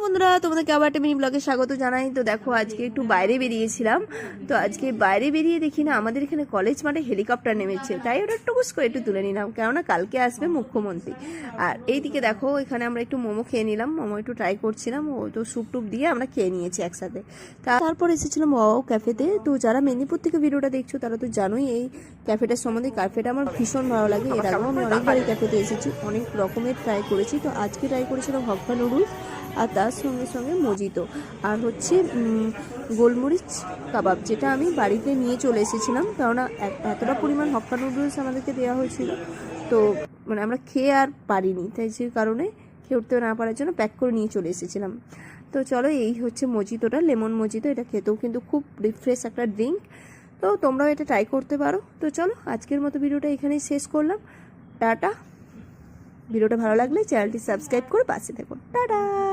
বন্ধুরা, তোমাদেরকে আবার একটা মিনি ব্লগে স্বাগত জানাই। তো দেখো, আজকে একটু বাইরে বেরিয়েছিলাম। তো আজকে বাইরে বেরিয়ে দেখি না আমাদের এখানে কলেজ মাঠে হেলিকপ্টার নেমেছে, তাই ওটা টুকুস করে একটু তুলে নিলাম, কেননা কালকে আসবে মুখ্যমন্ত্রী। আর এইদিকে দেখো, এখানে আমরা একটু মোমো খেয়ে নিলাম, মোমো একটু ট্রাই করছিলাম, ও তো স্যুপ টুপ দিয়ে আমরা খেয়ে নিয়েছি একসাথে। তারপর এসেছিলাম ওয়াও ক্যাফেতে। তো যারা মেদিনীপুর থেকে ভিডিওটা দেখছো তারা তো জানোই এই ক্যাফেটার সম্বন্ধে। ক্যাফেটা আমার ভীষণ ভালো লাগে, এর আগেও আমি অনেকবার এই ক্যাফেতে এসেছি, অনেক রকমের ট্রাই করেছি। তো আজকে ট্রাই করেছিলাম হক্কা নুডলস, আর তার সঙ্গে সঙ্গে মজিতো, আর হচ্ছে গোলমরিচ কাবাব, যেটা আমি বাড়িতে নিয়ে চলে এসেছিলাম, কেননা এতটা পরিমাণ হক্কা নুডলস আমাদেরকে দেওয়া হয়েছিল। তো মানে আমরা খেয়ে আর পারিনি, তাই যে কারণে খেয়ে উঠতে না পারার জন্য প্যাক করে নিয়ে চলে এসেছিলাম। তো চলো, এই হচ্ছে মজিতোটা, লেমন মজিতো। এটা খেতেও কিন্তু খুব রিফ্রেশ একটা ড্রিঙ্ক, তো তোমরাও এটা ট্রাই করতে পারো। তো চলো, আজকের মতো ভিডিওটা এখানেই শেষ করলাম। টাটা। ভিডিওটা ভালো লাগলে চ্যানেলটি সাবস্ক্রাইব করে পাশে থেকো। টাটা।